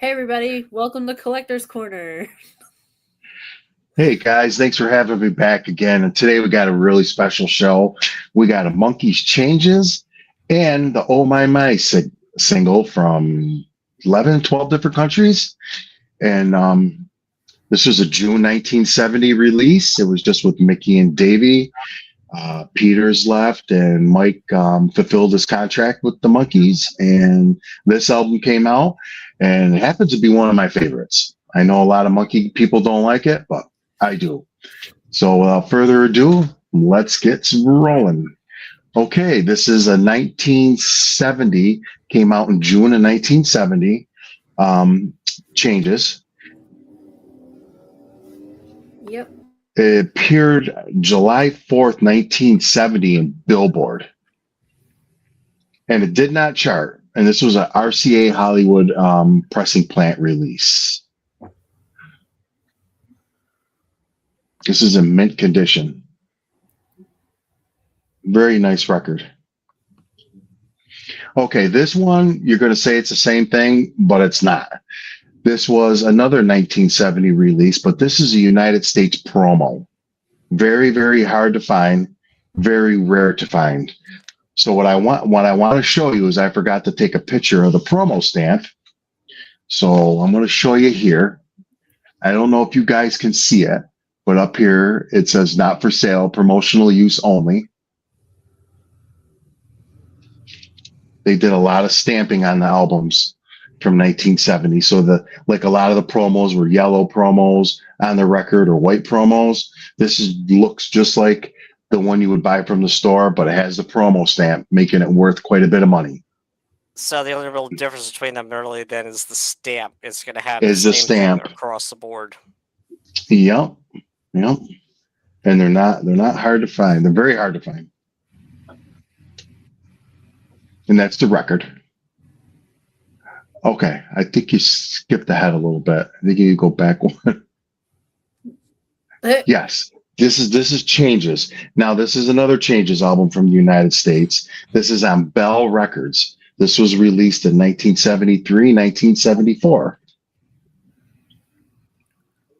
Hey everybody, welcome to Collector's Corner. Hey guys, thanks for having me back again. And today we got a really special show. We got a Monkeys Changes and the Oh My My single from 11, 12 different countries. And this was a June 1970 release. It was just with Mickey and Davey. Peters left and Mike fulfilled his contract with the Monkeys. And this album came out and it happens to be one of my favorites. I know a lot of Monkey people don't like it, but I do. So without further ado, let's get rolling. Okay, this is a 1970, came out in June of 1970. Changes. Yep. It appeared July 4th, 1970 in Billboard. And it did not chart. And this was a RCA Hollywood pressing plant release. This is in mint condition. Very nice record. Okay, this one, you're going to say it's the same thing, but it's not. This was another 1970 release, but this is a United States promo. Very, very hard to find, very rare to find. So what I want to show you is I forgot to take a picture of the promo stamp. So I'm going to show you here. I don't know if you guys can see it, but up here it says not for sale, promotional use only. They did a lot of stamping on the albums from 1970. So a lot of the promos were yellow promos on the record or white promos. Looks just like the one you would buy from the store, but it has the promo stamp, making it worth quite a bit of money. So the only real difference between them really then is the stamp. It's going to have the same stamp across the board. Yep. And they're not hard to find. They're very hard to find. And that's the record. Okay, I think you skipped ahead a little bit. I think you go back one. Yes, this is Changes. Now, this is another Changes album from the United States. This is on Bell Records. This was released in 1973, 1974.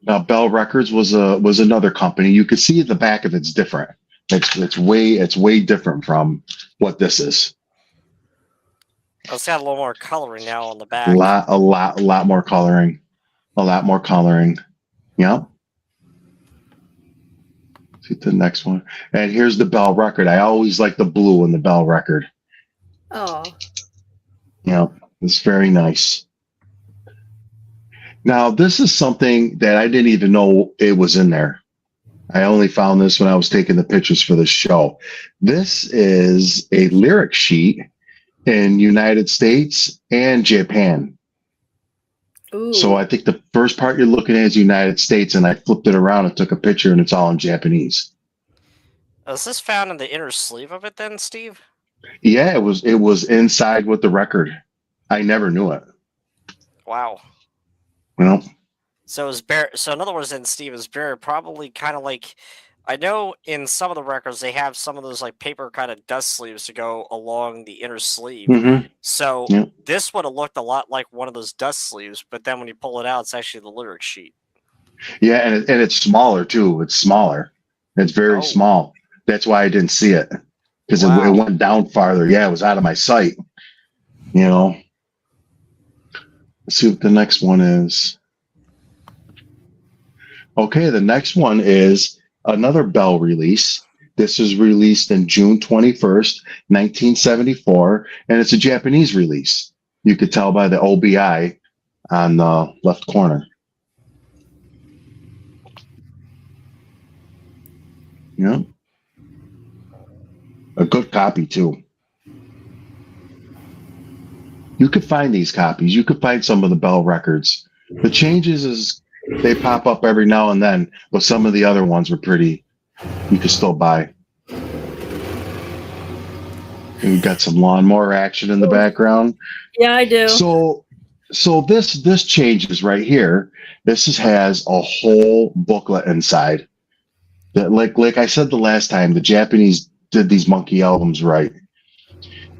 Now, Bell Records was another company. You can see the back of it's different. It's way different from what this is. It's got a little more coloring now on the back. A lot more coloring. A lot more coloring. Yep. See the next one. And here's the Bell record. I always like the blue in the Bell record. Oh. Yep. It's very nice. Now, this is something that I didn't even know it was in there. I only found this when I was taking the pictures for the show. This is a lyric sheet in United States and Japan. Ooh. So I think the first part you're looking at is United States, and I flipped it around and took a picture, and it's all in Japanese. Is this found in the inner sleeve of it then, Steve? Yeah, it was inside with the record. I never knew it. Wow. Well, so it's bare. So in other words, then Steve is bare. Probably kind of like, I know in some of the records they have some of those like paper kind of dust sleeves to go along the inner sleeve. mm-hmm. So this would have looked a lot like one of those dust sleeves, but then when you pull it out, it's actually the lyric sheet. Yeah, and it's smaller too. It's smaller. It's very small. That's why I didn't see it, because it went down farther. Yeah, it was out of my sight. Let's see what the next one is. Okay, the next one is another Bell release. This was released in June 21st, 1974, and it's a Japanese release. You could tell by the OBI on the left corner. Yeah. A good copy, too. You could find these copies. You could find some of the Bell records. The Changes is they pop up every now and then, but some of the other ones were pretty. You could still buy. We've got some lawnmower action in the background. Yeah, I do. So this Changes right here. Has a whole booklet inside. That like I said the last time, the Japanese did these monkey albums right.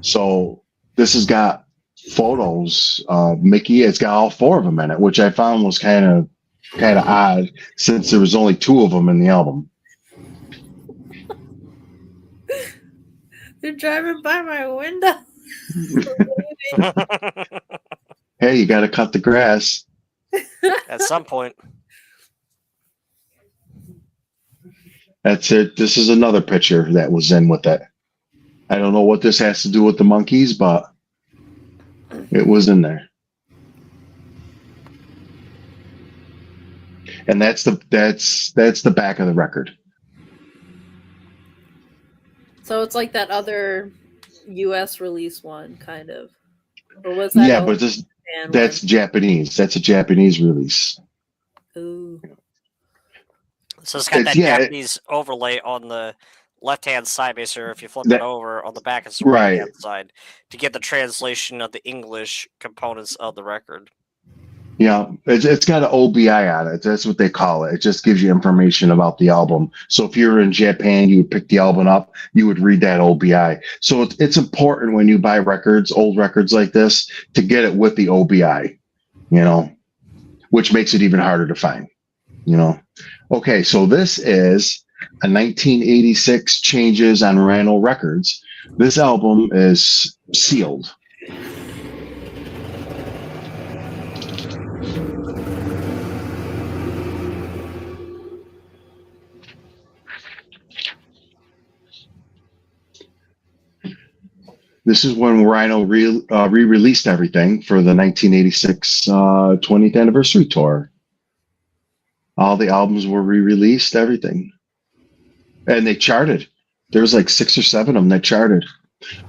So this has got photos of Mickey. It's got all 4 of them in it, which I found was kind of odd since there was only 2 of them in the album. They're driving by my window. Hey, you got to cut the grass. At some point. That's it. This is another picture that was in with it. I don't know what this has to do with the Monkees, but it was in there. And that's the back of the record. So it's like that other U.S. release one, kind of. Or was that? Yeah, but that's Japanese. That's a Japanese release. Ooh. So it's got that Japanese overlay on the left-hand side, basically. If you flip it over, on the back it's the right-hand side to get the translation of the English components of the record. Yeah, it's got an OBI on it. That's what they call it. It just gives you information about the album. So if you're in Japan, you would pick the album up, you would read that OBI. So it's important when you buy records, old records like this, to get it with the OBI, which makes it even harder to find, Okay, so this is a 1986 Changes on Rhino Records. This album is sealed. This is when Rhino re-released everything for the 1986 20th anniversary tour. All the albums were re-released, everything. And they charted. There was like 6 or 7 of them that charted.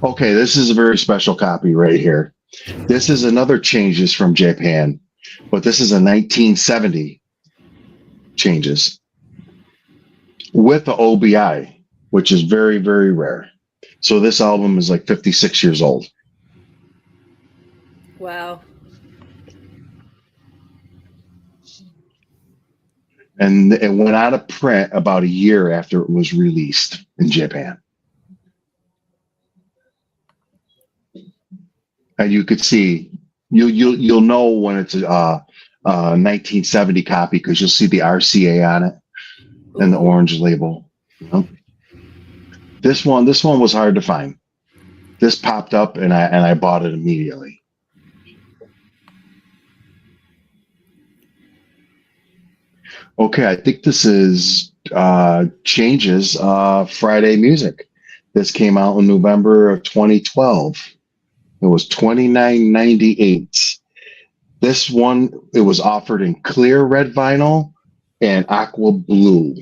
Okay, this is a very special copy right here. This is another Changes from Japan, but this is a 1970 Changes with the OBI, which is very, very rare. So this album is like 56 years old. Wow. And it went out of print about a year after it was released in Japan. And you could see, you'll know when it's a 1970 copy because you'll see the RCA on it and the orange label. This one was hard to find. This popped up and I bought it immediately. Okay, I think this is Changes Friday Music. This came out in November of 2012. It was $29.98. This one, it was offered in clear red vinyl and aqua blue.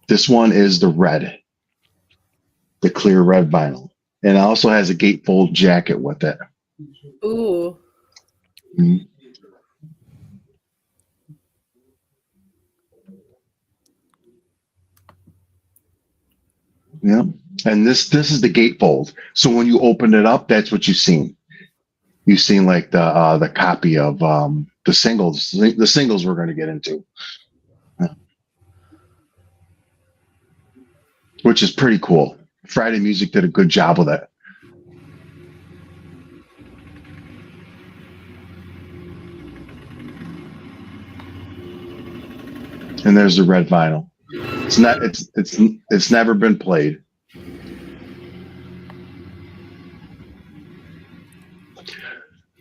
This one is the red, the clear red vinyl. And it also has a gatefold jacket with it. Ooh. Mm-hmm. Yeah, and this is the gatefold. So when you open it up, that's what you've seen. You've seen like the copy of the singles. The singles we're going to get into, which is pretty cool. Friday Music did a good job with it. And there's the red vinyl. It's not. It's never been played.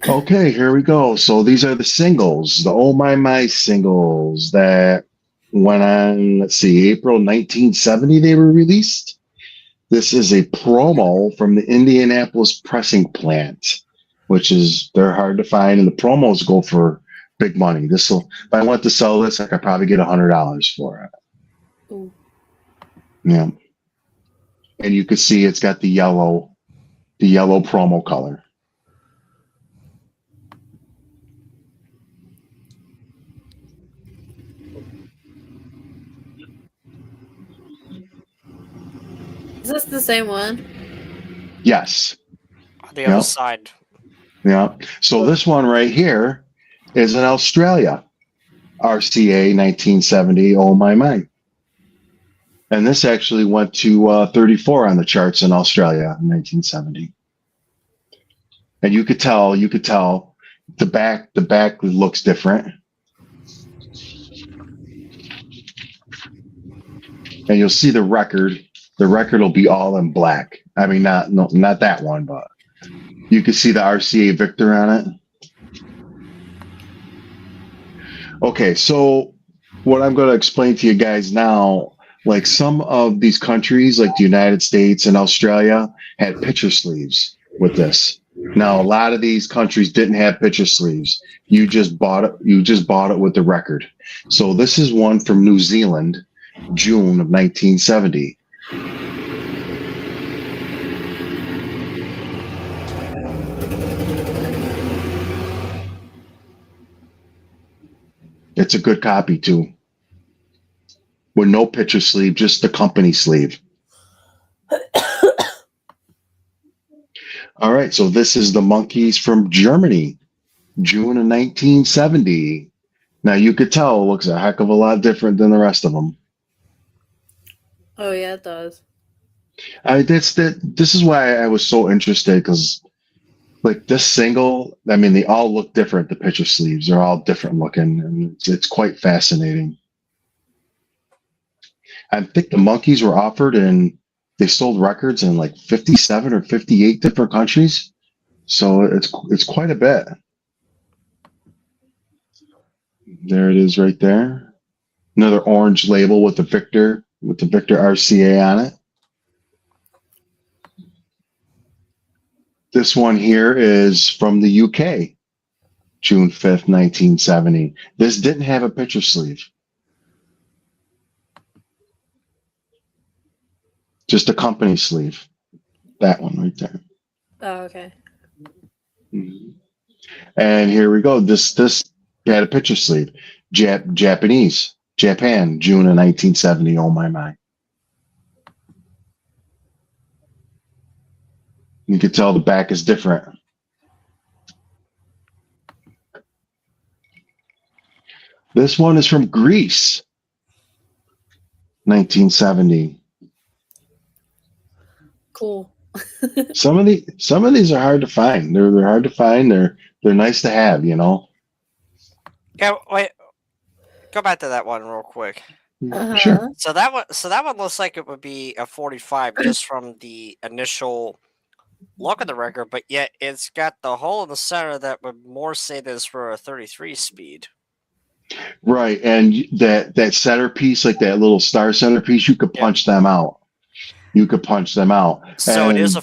Okay, here we go. So these are the singles, the Oh My My singles that went on. Let's see, April 1970 they were released. This is a promo from the Indianapolis pressing plant, which is they're hard to find, and the promos go for big money. If I want to sell this, I could probably get $100 for it. Ooh. Yeah, and you can see it's got the yellow promo color. Is this the same one? Yes. On the other side. Yeah. So this one right here is in Australia. RCA 1970, Oh My My. And this actually went to 34 on the charts in Australia in 1970. And you could tell the back looks different. And you'll see the record. The record will be all in black. I mean, not that one, but you can see the RCA Victor on it. Okay, so what I'm going to explain to you guys now, like some of these countries, like the United States and Australia, had picture sleeves with this. Now, a lot of these countries didn't have picture sleeves. You just bought it. You just bought it with the record. So this is one from New Zealand, June of 1970. It's a good copy too, with no picture sleeve, just the company sleeve. All right, so this is the Monkees from Germany, June of 1970. Now you could tell it looks a heck of a lot different than the rest of them. Oh yeah, it does. This is why I was so interested, because like this single, I mean, they all look different. The picture sleeves are all different looking, and it's quite fascinating. I think the Monkees were offered and they sold records in like 57 or 58 different countries. So it's quite a bit. There it is right there. Another orange label with the Victor RCA on it. This one here is from the UK, June 5th, 1970. This didn't have a picture sleeve. Just a company sleeve. That one right there. Oh, okay. Mm-hmm. And here we go. This had a picture sleeve. Japan, June of 1970. Oh my. You can tell the back is different. This one is from Greece, 1970. Cool. Some of these are hard to find. They're hard to find. They're nice to have, you know. Yeah, wait. Go back to that one real quick. Sure. So that one looks like it would be a 45 just from the initial look at the record, but yet it's got the hole in the center that would more say this for a 33 speed. Right, and that centerpiece, like that little star centerpiece, you could punch them out. You could punch them out. So and it is a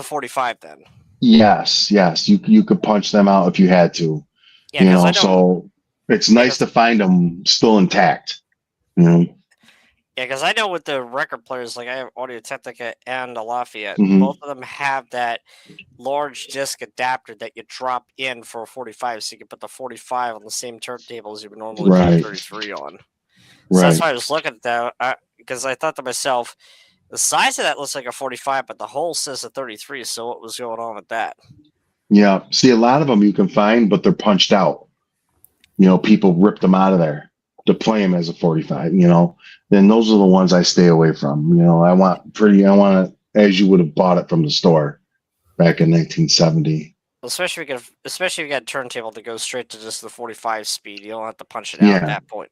45 then. Yes, you could punch them out if you had to. Yeah, you know, so it's nice to find them still intact. You know? Yeah, because I know with the record players, like I have Audio Technica and a Lafayette, Mhm. both of them have that large disc adapter that you drop in for a 45, so you can put the 45 on the same turntable as you would normally put a 33 on. So that's why I was looking at that, because I thought to myself, the size of that looks like a 45, but the hole says a 33, so what was going on with that? Yeah, see, a lot of them you can find, but they're punched out. You know, people rip them out of there to play them as a 45, you know. Then those are the ones I stay away from. You know, I want it as you would have bought it from the store back in 1970. Especially if you got a turntable that goes straight to just the 45 speed. You don't have to punch it out at that point.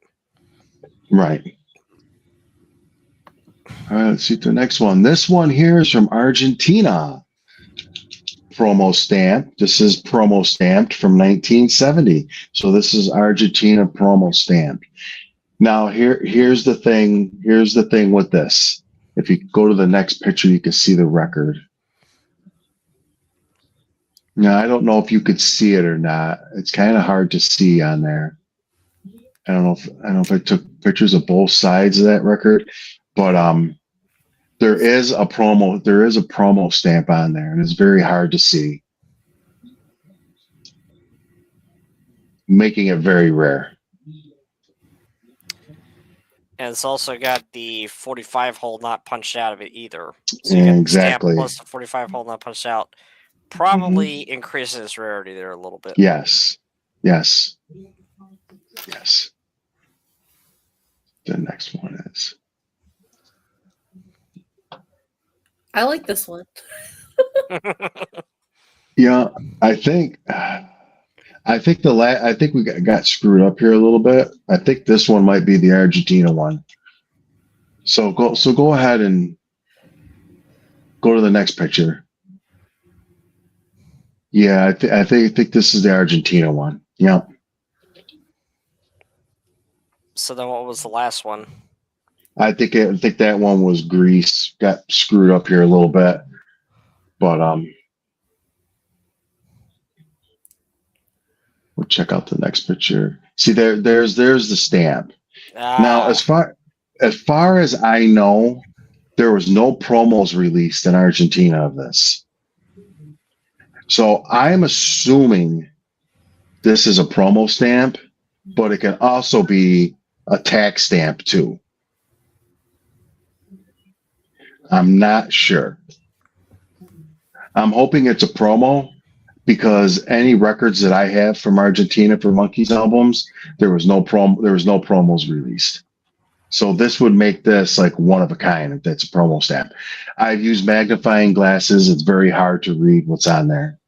Right. All right, let's see the next one. This one here is from Argentina. Promo stamp. This is promo stamped from 1970. So this is Argentina promo stamp. Now here's the thing. Here's the thing with this. If you go to the next picture, you can see the record. Now I don't know if you could see it or not. It's kind of hard to see on there. I don't know if I took pictures of both sides of that record, but there is a promo stamp on there, and it's very hard to see, making it very rare. And it's also got the 45 hole not punched out of it either. So you got Exactly. the stamp plus the 45 hole not punched out. Probably increases its rarity there a little bit. Yes. The next one is. I like this one. Yeah, I think I think we got screwed up here a little bit. I think this one might be the Argentina one. So go ahead and go to the next picture. Yeah, I think this is the Argentina one. Yeah. So then, what was the last one? I think that one was Greece. Got screwed up here a little bit, but we'll check out the next picture. See there's the stamp. Now, as far as I know, there was no promos released in Argentina of this. So I'm assuming this is a promo stamp, but it can also be a tax stamp too. I'm not sure. I'm hoping it's a promo because any records that I have from Argentina for Monkees albums, there was no promos released. So this would make this like one of a kind if that's a promo stamp. I've used magnifying glasses. It's very hard to read what's on there.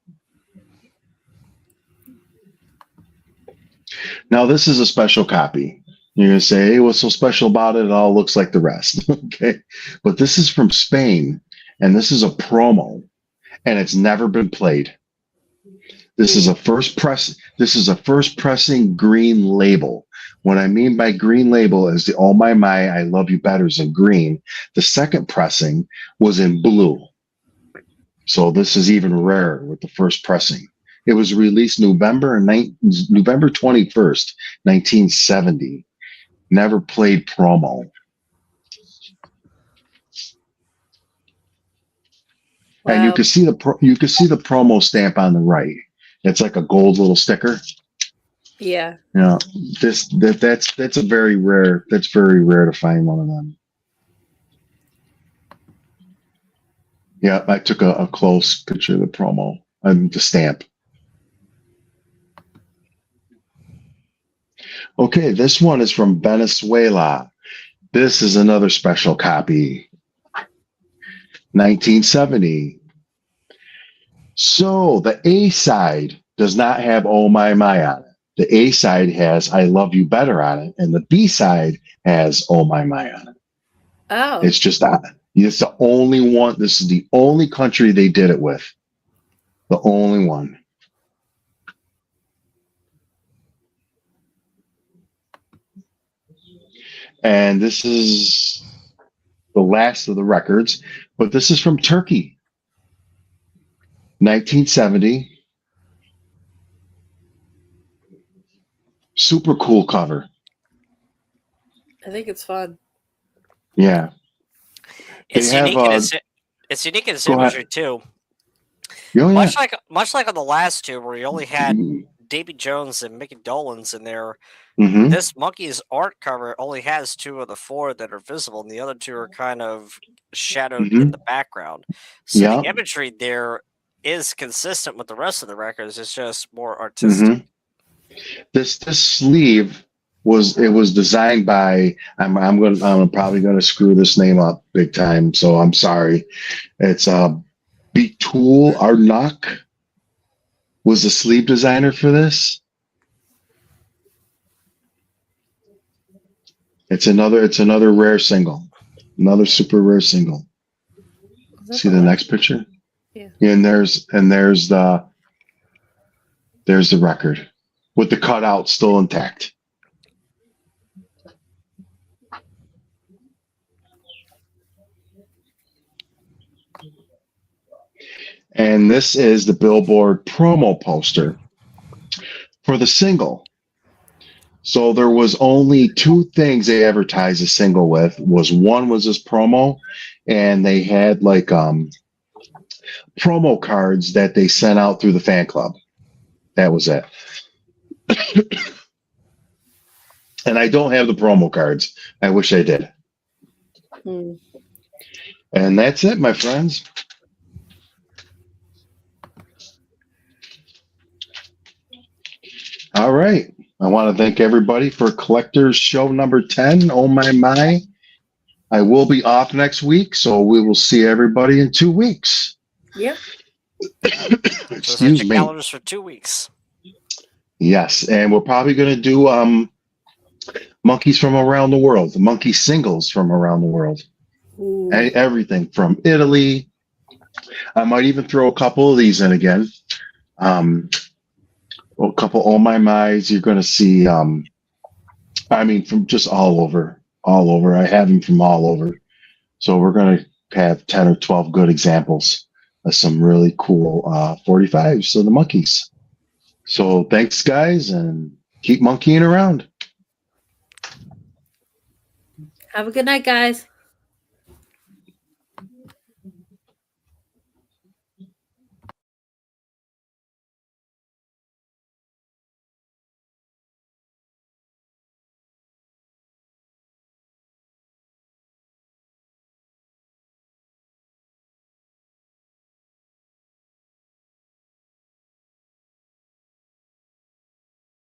Now this is a special copy. You're going to say, hey, what's so special about it? It all looks like the rest. Okay. But this is from Spain, and this is a promo, and it's never been played. This is a first pressing green label. What I mean by green label is the Oh My My, I Love You Better is in green. The second pressing was in blue. So this is even rarer with the first pressing. It was released November 21st, 1970. Never played promo. Wow. And you can see the promo stamp on the right. It's like a gold little sticker. Yeah. Yeah. That's a very rare. That's very rare to find one of them. Yeah, I took a close picture of the promo and the stamp. Okay, this one is from Venezuela. This is another special copy. 1970. So the A side does not have Oh My My on it. The A side has I Love You Better on it, and the B side has Oh My My on it. Oh. It's just that. It's the only one. This is the only country they did it with. The only one. And this is the last of the records, but this is from Turkey. 1970. Super cool cover. I think it's fun. Yeah. It's unique in its imagery too. Oh, yeah. Much like on the last two where you only had Davy Jones and Mickey Dolenz in there. Mm-hmm. This Monkees art cover only has 2 of the 4 that are visible, and the other 2 are kind of shadowed in the background. So the imagery there is consistent with the rest of the records. It's just more artistic. This sleeve was designed by I'm probably gonna screw this name up big time, so I'm sorry. It's Betul Arnak was the sleeve designer for this. It's another rare single, another super rare single. See the next picture? Yeah. And there's the record with the cutout still intact. And this is the Billboard promo poster for the single. So there was only 2 things they advertised the single with. One was this promo, and they had like promo cards that they sent out through the fan club. That was it. And I don't have the promo cards. I wish I did. And that's it, my friends. All right. I want to thank everybody for Collectors Show number 10. Oh my my. I will be off next week, so we will see everybody in 2 weeks. Yep. So set Excuse your me. calendars for 2 weeks. Yes, and we're probably going to do monkeys from around the world, the monkey singles from around the world. Ooh. Everything from Italy. I might even throw a couple of these in again. A couple Oh My My's. You're going to see, I mean, from just all over. I have them from all over. So we're going to have 10 or 12 good examples of some really cool 45s of the monkeys. So thanks, guys, and keep monkeying around. Have a good night, guys.